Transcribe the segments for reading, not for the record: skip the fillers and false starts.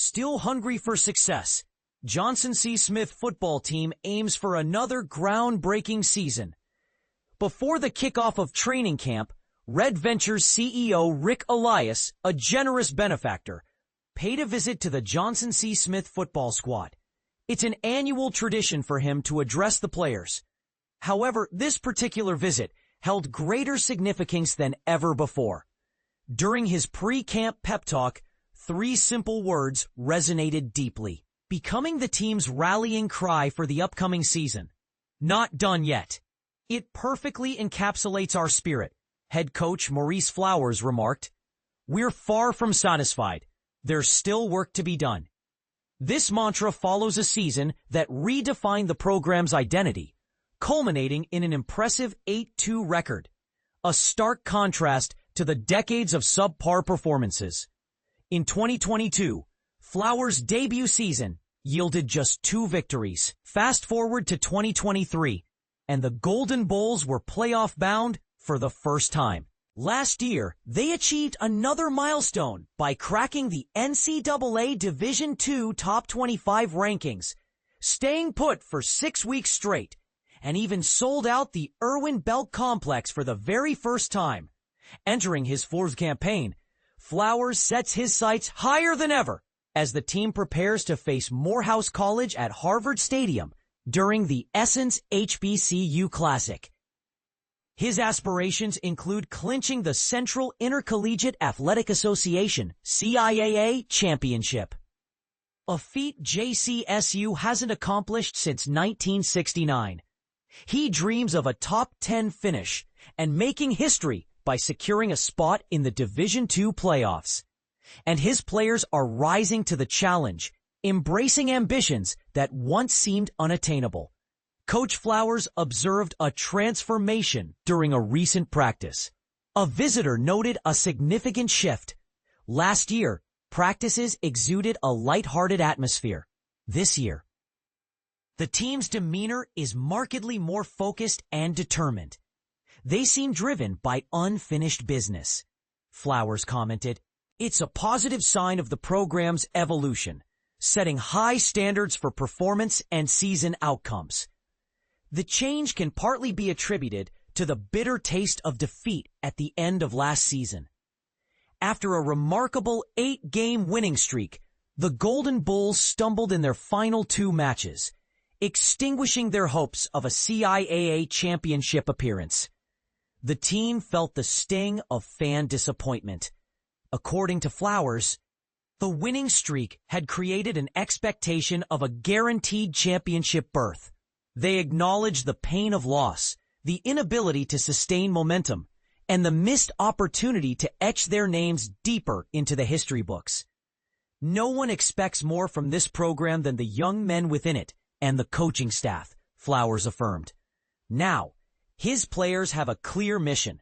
Still hungry for success, Johnson C. Smith football team aims for another groundbreaking season. Before the kickoff of training camp, Red Ventures CEO Rick Elias, a generous benefactor, paid a visit to the Johnson C. Smith football squad. It's an annual tradition for him to address the players. However, this particular visit held greater significance than ever before. During his pre-camp pep talk, 3 simple words resonated deeply, becoming the team's rallying cry for the upcoming season. Not done yet. It perfectly encapsulates our spirit, head coach Maurice Flowers remarked. We're far from satisfied. There's still work to be done. This mantra follows a season that redefined the program's identity, culminating in an impressive 8-2 record, a stark contrast to the decades of subpar performances. In 2022, Flowers' debut season yielded just 2 victories. Fast forward to 2023, and the Golden Bulls were playoff-bound for the first time. Last year, they achieved another milestone by cracking the NCAA Division II Top 25 rankings, staying put for 6 weeks straight, and even sold out the Irwin Belk Complex for the very first time. Entering his 4th campaign, Flowers sets his sights higher than ever as the team prepares to face Morehouse College at Harvard Stadium during the Essence HBCU Classic. His aspirations include clinching the Central Intercollegiate Athletic Association (CIAA) championship, a feat JCSU hasn't accomplished since 1969. He dreams of a top 10 finish and making history by securing a spot in the Division II playoffs. And his players are rising to the challenge, embracing ambitions that once seemed unattainable. Coach Flowers observed a transformation during a recent practice. A visitor noted a significant shift. Last year, practices exuded a lighthearted atmosphere. This year, the team's demeanor is markedly more focused and determined. They seem driven by unfinished business. Flowers commented, "It's a positive sign of the program's evolution, setting high standards for performance and season outcomes." The change can partly be attributed to the bitter taste of defeat at the end of last season. After a remarkable 8-game winning streak, the Golden Bulls stumbled in their final 2 matches, extinguishing their hopes of a CIAA championship appearance. The team felt the sting of fan disappointment. According to Flowers, the winning streak had created an expectation of a guaranteed championship berth. They acknowledged the pain of loss, the inability to sustain momentum, and the missed opportunity to etch their names deeper into the history books. No one expects more from this program than the young men within it and the coaching staff, Flowers affirmed. Now, his players have a clear mission.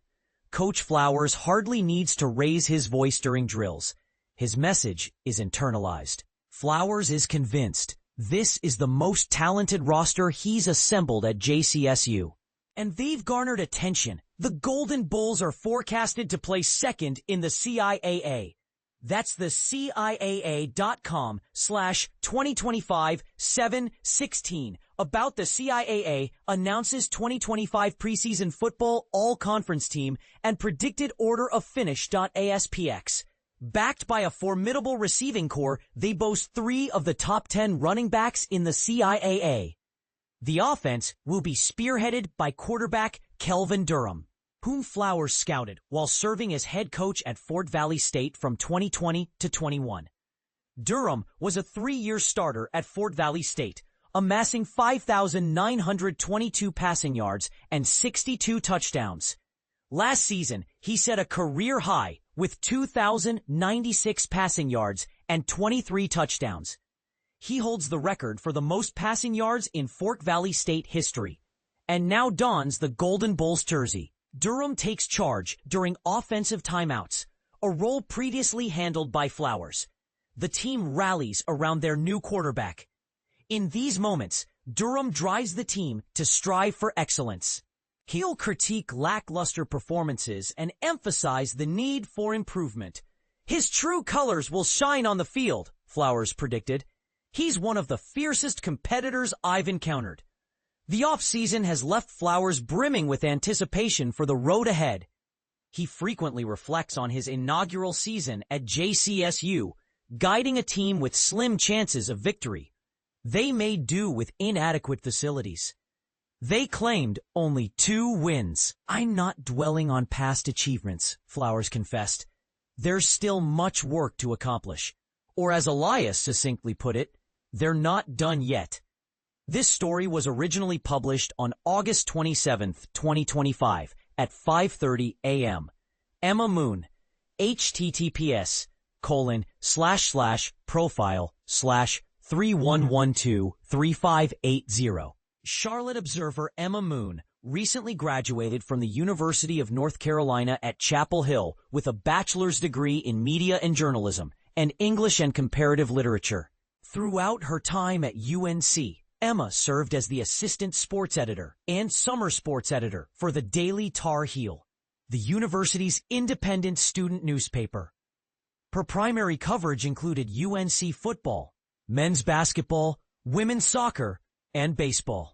Coach Flowers hardly needs to raise his voice during drills. His message is internalized. Flowers is convinced this is the most talented roster he's assembled at JCSU. And they've garnered attention. The Golden Bulls are forecasted to place 2nd in the CIAA. That's the CIAA.com/2025-716. About the CIAA announces 2025 preseason football all-conference team and predicted order of finish.aspx. Backed by a formidable receiving core, they boast 3 of the top 10 running backs in the CIAA. The offense will be spearheaded by quarterback Kelvin Durham, whom Flowers scouted while serving as head coach at Fort Valley State from 2020 to 21. Durham was a 3-year starter at Fort Valley State, amassing 5,922 passing yards and 62 touchdowns. Last season, he set a career high with 2,096 passing yards and 23 touchdowns. He holds the record for the most passing yards in Fort Valley State history, and now dons the Golden Bulls jersey. Durham takes charge during offensive timeouts, a role previously handled by Flowers. The team rallies around their new quarterback. In these moments, Durham drives the team to strive for excellence. He'll critique lackluster performances and emphasize the need for improvement. His true colors will shine on the field, Flowers predicted. He's one of the fiercest competitors I've encountered. The offseason has left Flowers brimming with anticipation for the road ahead. He frequently reflects on his inaugural season at JCSU, guiding a team with slim chances of victory. They made do with inadequate facilities. They claimed only 2 wins. "I'm not dwelling on past achievements," Flowers confessed. "There's still much work to accomplish." Or as Elias succinctly put it, "They're not done yet." This story was originally published on August 27, 2025 at 5:30 a.m. Emma Moon, https://profile/31123580. Charlotte observer Emma Moon recently graduated from the University of North Carolina at Chapel Hill with a bachelor's degree in media and journalism and English and comparative literature. Throughout her time at UNC, Emma served as the assistant sports editor and summer sports editor for the Daily Tar Heel, the university's independent student newspaper. Her primary coverage included UNC football, men's basketball, women's soccer, and baseball.